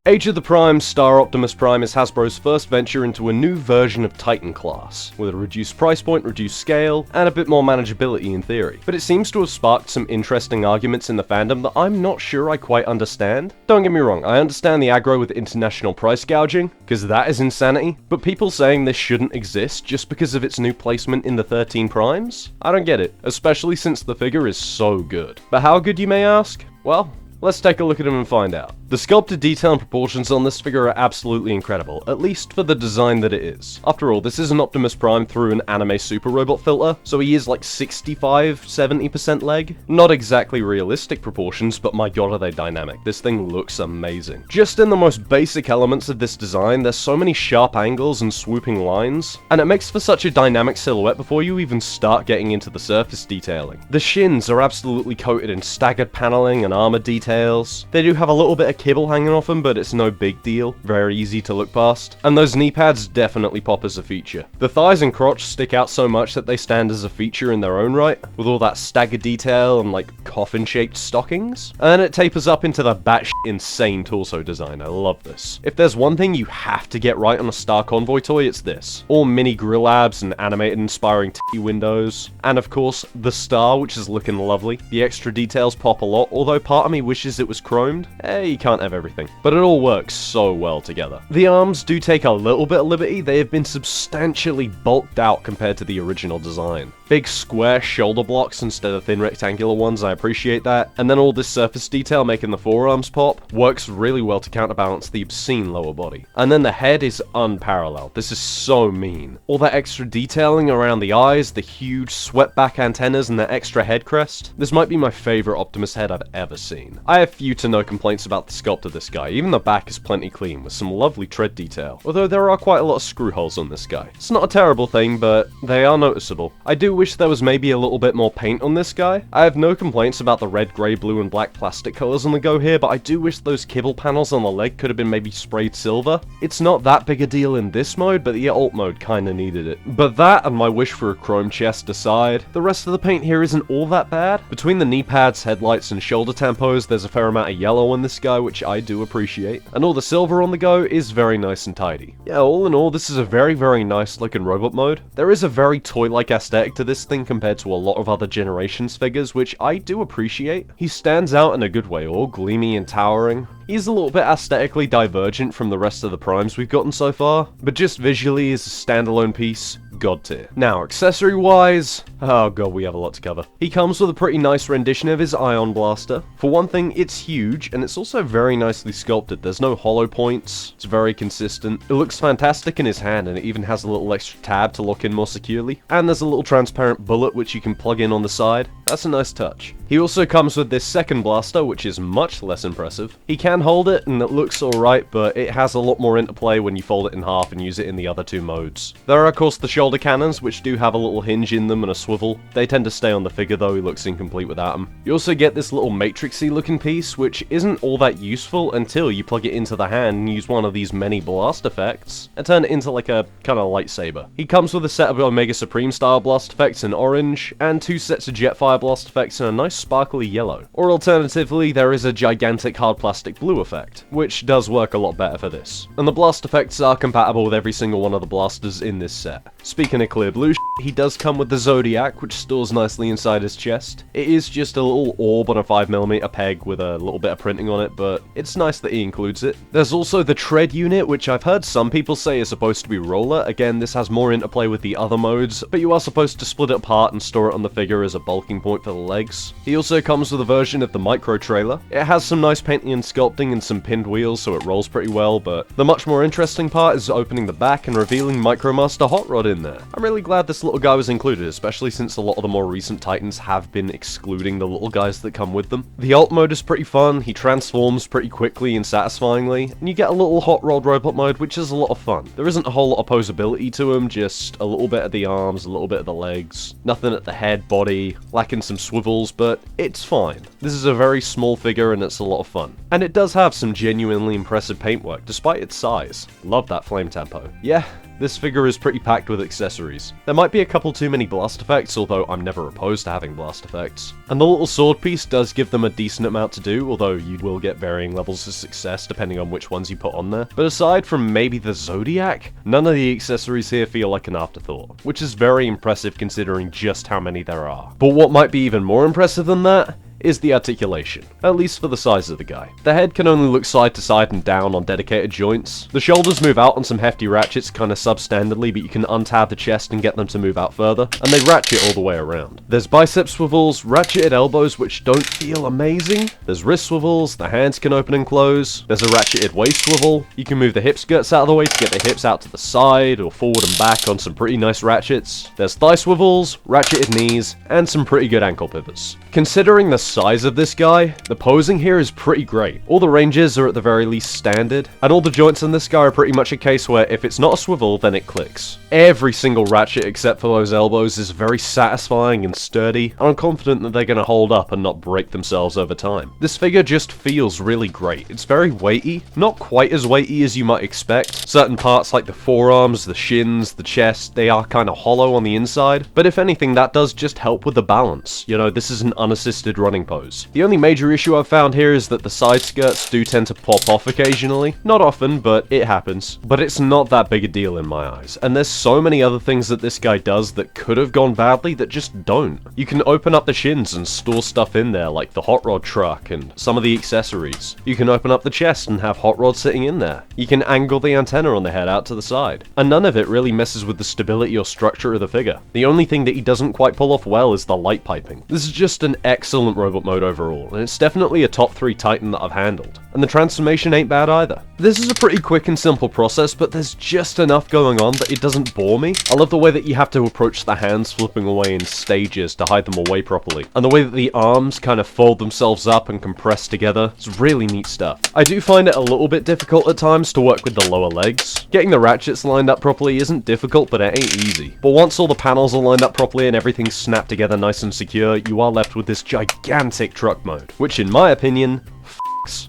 Age of the Primes Star Optimus Prime is Hasbro's first venture into a new version of Titan class, with a reduced price point, reduced scale, and a bit more manageability in theory. But it seems to have sparked some interesting arguments in the fandom that I'm not sure I quite understand. Don't get me wrong, I understand the aggro with international price gouging, because that is insanity, but people saying this shouldn't exist just because of its new placement in the 13 Primes? I don't get it, especially since the figure is so good. But how good, you may ask? Well, let's take a look at him and find out. The sculpted detail and proportions on this figure are absolutely incredible, at least for the design that it is. After all, this is an Optimus Prime through an anime super robot filter, so he is like 65-70% leg. Not exactly realistic proportions, but my god are they dynamic. This thing looks amazing. Just in the most basic elements of this design, there's so many sharp angles and swooping lines, and it makes for such a dynamic silhouette before you even start getting into the surface detailing. The shins are absolutely coated in staggered paneling and armor details. They do have a little bit of kibble hanging off them, but it's no big deal. Very easy to look past. And those knee pads definitely pop as a feature. The thighs and crotch stick out so much that they stand as a feature in their own right, with all that staggered detail and like coffin-shaped stockings. And then it tapers up into the batshit insane torso design. I love this. If there's one thing you have to get right on a Star Convoy toy, it's this. All mini grill abs and animated inspiring titty windows. And of course, the star, which is looking lovely. The extra details pop a lot, although part of me wishes it was chromed. You can't have everything. But it all works so well together. The arms do take a little bit of liberty. They have been substantially bulked out compared to the original design. Big square shoulder blocks instead of thin rectangular ones, I appreciate that. And then all this surface detail making the forearms pop works really well to counterbalance the obscene lower body. And then the head is unparalleled. This is so mean. All that extra detailing around the eyes, the huge swept-back antennas, and the extra head crest. This might be my favorite Optimus head I've ever seen. I have few to no complaints about the sculpt of this guy. Even the back is plenty clean, with some lovely tread detail. Although there are quite a lot of screw holes on this guy. It's not a terrible thing, but they are noticeable. I do wish there was maybe a little bit more paint on this guy. I have no complaints about the red, grey, blue, and black plastic colors on the go here, but I do wish those kibble panels on the leg could have been maybe sprayed silver. It's not that big a deal in this mode, but the alt mode kinda needed it. But that and my wish for a chrome chest aside, the rest of the paint here isn't all that bad. Between the knee pads, headlights, and shoulder tampos, there's a fair amount of yellow on this guy, which I do appreciate. And all the silver on the go is very nice and tidy. Yeah, all in all, this is a very, very nice looking robot mode. There is a very toy-like aesthetic to this thing compared to a lot of other Generations figures, which I do appreciate. He stands out in a good way, all gleamy and towering. He's a little bit aesthetically divergent from the rest of the Primes we've gotten so far, but just visually as a standalone piece, god tier. Now, accessory-wise, oh god, we have a lot to cover. He comes with a pretty nice rendition of his Ion Blaster. For one thing, it's huge, and it's also very nicely sculpted. There's no hollow points, it's very consistent. It looks fantastic in his hand, and it even has a little extra tab to lock in more securely. And there's a little transparent bullet which you can plug in on the side. That's a nice touch. He also comes with this second blaster, which is much less impressive. He can hold it, and it looks alright, but it has a lot more interplay when you fold it in half and use it in the other two modes. There are of course the shoulder cannons, which do have a little hinge in them and a swivel. They tend to stay on the figure though, he looks incomplete without them. You also get this little matrixy looking piece, which isn't all that useful until you plug it into the hand and use one of these many blast effects, and turn it into like a kind of lightsaber. He comes with a set of Omega Supreme style blast effects in orange, and two sets of Jetfire blast effects in a nice sparkly yellow. Or alternatively, there is a gigantic hard plastic blue effect, which does work a lot better for this. And the blast effects are compatible with every single one of the blasters in this set. Speaking of clear blue he does come with the Zodiac, which stores nicely inside his chest. It is just a little orb on a 5mm peg with a little bit of printing on it, but it's nice that he includes it. There's also the Tread unit, which I've heard some people say is supposed to be roller. Again, this has more interplay with the other modes, but you are supposed to split it apart and store it on the figure as a bulking point for the legs. He also comes with a version of the Micro Trailer. It has some nice painting and sculpting and some pinned wheels, so it rolls pretty well, but the much more interesting part is opening the back and revealing Micromaster Hot Rod in there. I'm really glad this little guy was included, especially since a lot of the more recent Titans have been excluding the little guys that come with them. The alt mode is pretty fun, he transforms pretty quickly and satisfyingly, and you get a little Hot Rod robot mode, which is a lot of fun. There isn't a whole lot of posability to him, just a little bit of the arms, a little bit of the legs, nothing at the head, body, lacking some swivels, but it's fine. This is a very small figure and it's a lot of fun. And it does have some genuinely impressive paintwork, despite its size. Love that flame tempo. Yeah, this figure is pretty packed with accessories. There might be a couple too many blast effects, although I'm never opposed to having blast effects. And the little sword piece does give them a decent amount to do, although you will get varying levels of success depending on which ones you put on there. But aside from maybe the Zodiac, none of the accessories here feel like an afterthought, which is very impressive considering just how many there are. But what might be even more impressive than that is the articulation, at least for the size of the guy. The head can only look side to side and down on dedicated joints. The shoulders move out on some hefty ratchets kind of substandardly, but you can untab the chest and get them to move out further, and they ratchet all the way around. There's bicep swivels, ratcheted elbows which don't feel amazing. There's wrist swivels, the hands can open and close. There's a ratcheted waist swivel. You can move the hip skirts out of the way to get the hips out to the side or forward and back on some pretty nice ratchets. There's thigh swivels, ratcheted knees, and some pretty good ankle pivots. Considering the size of this guy, the posing here is pretty great. All the ranges are at the very least standard, and all the joints in this guy are pretty much a case where if it's not a swivel, then it clicks. Every single ratchet except for those elbows is very satisfying and sturdy, and I'm confident that they're going to hold up and not break themselves over time. This figure just feels really great. It's very weighty, not quite as weighty as you might expect. Certain parts like the forearms, the shins, the chest, they are kind of hollow on the inside, but if anything that does just help with the balance. You know, this is an unassisted running pose. The only major issue I've found here is that the side skirts do tend to pop off occasionally. Not often, but it happens. But it's not that big a deal in my eyes, and there's so many other things that this guy does that could have gone badly that just don't. You can open up the shins and store stuff in there like the hot rod truck and some of the accessories. You can open up the chest and have hot rods sitting in there. You can angle the antenna on the head out to the side. And none of it really messes with the stability or structure of the figure. The only thing that he doesn't quite pull off well is the light piping. This is just an excellent robot mode overall, and it's definitely a top 3 Titan that I've handled. And the transformation ain't bad either. This is a pretty quick and simple process, but there's just enough going on that it doesn't bore me. I love the way that you have to approach the hands flipping away in stages to hide them away properly, and the way that the arms kind of fold themselves up and compress together. It's really neat stuff. I do find it a little bit difficult at times to work with the lower legs. Getting the ratchets lined up properly isn't difficult, but it ain't easy. But once all the panels are lined up properly and everything's snapped together nice and secure, you are left with this gigantic truck mode, which in my opinion,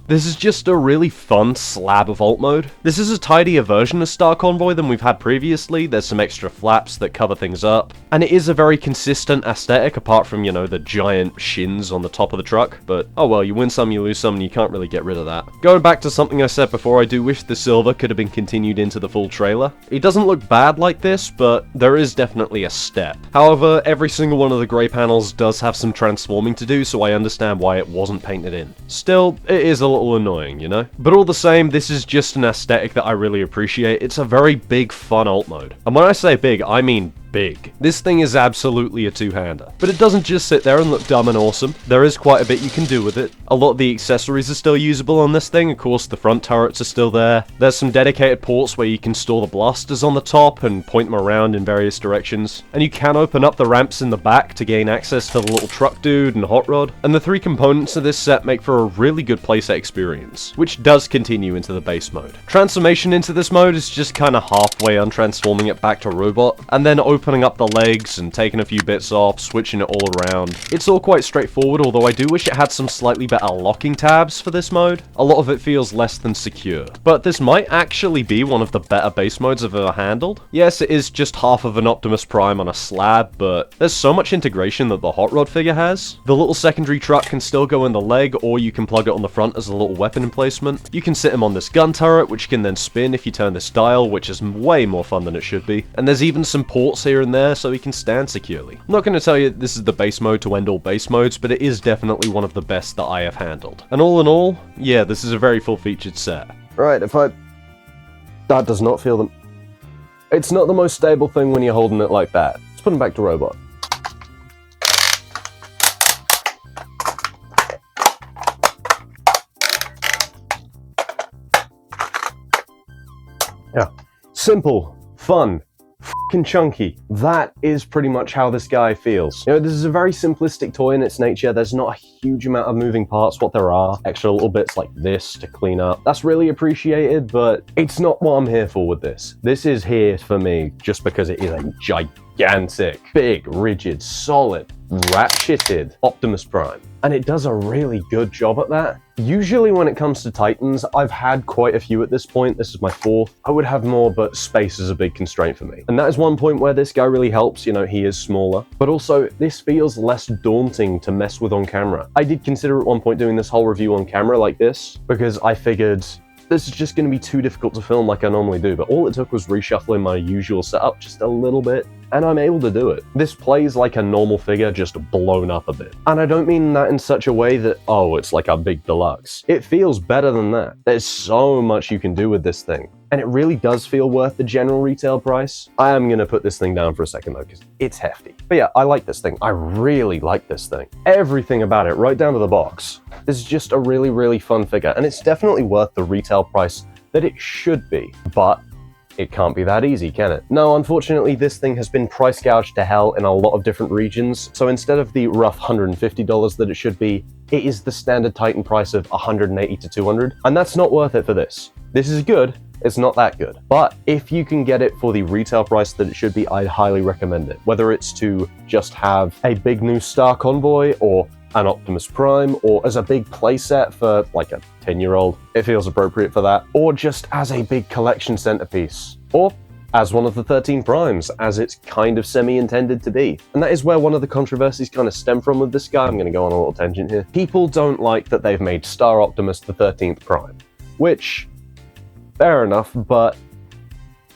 this is just a really fun slab of alt mode. This is a tidier version of Star Convoy than we've had previously. There's some extra flaps that cover things up, and it is a very consistent aesthetic apart from, you know, the giant shins on the top of the truck, but oh well, you win some, you lose some, and you can't really get rid of that. Going back to something I said before, I do wish the silver could have been continued into the full trailer. It doesn't look bad like this, but there is definitely a step. However, every single one of the grey panels does have some transforming to do, so I understand why it wasn't painted in. Still, it is a little annoying, you know? But all the same, this is just an aesthetic that I really appreciate. It's a very big, fun alt mode. And when I say big, I mean big. This thing is absolutely a two-hander. But it doesn't just sit there and look dumb and awesome. There is quite a bit you can do with it. A lot of the accessories are still usable on this thing. Of course, the front turrets are still there. There's some dedicated ports where you can store the blasters on the top and point them around in various directions. And you can open up the ramps in the back to gain access to the little truck dude and hot rod. And the 3 components of this set make for a really good playset experience, which does continue into the base mode. Transformation into this mode is just kind of halfway untransforming it back to robot, and then opening up the legs and taking a few bits off, switching it all around. It's all quite straightforward, although I do wish it had some slightly better locking tabs for this mode. A lot of it feels less than secure. But this might actually be one of the better base modes I've ever handled. Yes, it is just half of an Optimus Prime on a slab, but there's so much integration that the hot rod figure has. The little secondary truck can still go in the leg, or you can plug it on the front as a little weapon emplacement. You can sit him on this gun turret, which can then spin if you turn this dial, which is way more fun than it should be. And there's even some ports here and there so he can stand securely. I'm not going to tell you this is the base mode to end all base modes, but it is definitely one of the best that I have handled. And all in all, yeah, this is a very full-featured set. Right, that does not feel It's not the most stable thing when you're holding it like that. Let's put him back to robot. Yeah. Simple, fun, f***ing chunky. That is pretty much how this guy feels. You know, this is a very simplistic toy in its nature. There's not a huge amount of moving parts. What there are, extra little bits like this to clean up. That's really appreciated, but it's not what I'm here for with this. This is here for me just because it is a gigantic gigantic, big, rigid, solid, ratcheted Optimus Prime. And it does a really good job at that. Usually when it comes to Titans, I've had quite a few at this point. This is my 4th. I would have more, but space is a big constraint for me. And that is one point where this guy really helps. You know, he is smaller. But also, this feels less daunting to mess with on camera. I did consider at one point doing this whole review on camera like this, because I figured this is just going to be too difficult to film like I normally do, but all it took was reshuffling my usual setup just a little bit, and I'm able to do it. This plays like a normal figure, just blown up a bit. And I don't mean that in such a way that, oh, it's like a big deluxe. It feels better than that. There's so much you can do with this thing, and it really does feel worth the general retail price. I am going to put this thing down for a second though, because it's hefty. But yeah, I like this thing. I really like this thing. Everything about it, right down to the box. This is just a really, really fun figure, and it's definitely worth the retail price that it should be. But it can't be that easy, can it? No, unfortunately, this thing has been price gouged to hell in a lot of different regions, so instead of the rough $150 that it should be, it is the standard Titan price of $180 to $200, and that's not worth it for this. This is good, it's not that good. But if you can get it for the retail price that it should be, I'd highly recommend it. Whether it's to just have a big new Star Convoy, or an Optimus Prime, or as a big playset for like a 10-year-old, it feels appropriate for that, or just as a big collection centerpiece, or as one of the 13 Primes, as it's kind of semi-intended to be. And that is where one of the controversies kind of stem from with this guy. I'm going to go on a little tangent here. People don't like that they've made Star Optimus the 13th Prime, which, fair enough, but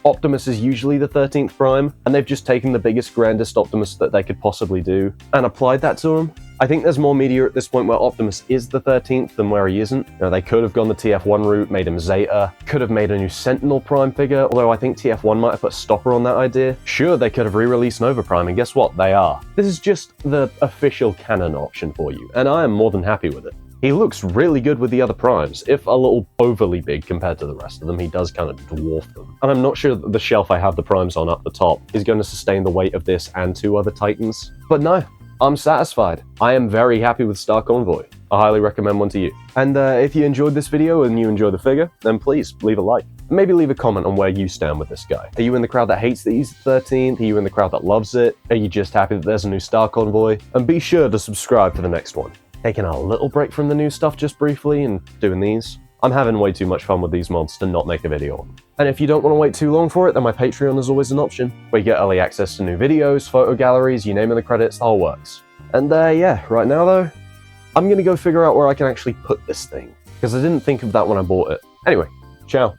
Optimus is usually the 13th Prime, and they've just taken the biggest, grandest Optimus that they could possibly do and applied that to him. I think there's more media at this point where Optimus is the 13th than where he isn't. You know, they could have gone the TF1 route, made him Zeta, could have made a new Sentinel Prime figure, although I think TF1 might have put a stopper on that idea. Sure, they could have re-released Nova Prime, and guess what? They are. This is just the official canon option for you, and I am more than happy with it. He looks really good with the other Primes, if a little overly big compared to the rest of them. He does kind of dwarf them. And I'm not sure that the shelf I have the Primes on up the top is going to sustain the weight of this and 2 other Titans. But no, I'm satisfied. I am very happy with Star Convoy. I highly recommend one to you. And if you enjoyed this video and you enjoy the figure, then please leave a like. Maybe leave a comment on where you stand with this guy. Are you in the crowd that hates that he's the 13th? Are you in the crowd that loves it? Are you just happy that there's a new Star Convoy? And be sure to subscribe for the next one. Taking a little break from the new stuff just briefly and doing these. I'm having way too much fun with these mods to not make a video on. And if you don't want to wait too long for it, then my Patreon is always an option, where you get early access to new videos, photo galleries, you name it, the credits, the whole works. And yeah, right now though, I'm gonna go figure out where I can actually put this thing, because I didn't think of that when I bought it. Anyway, ciao.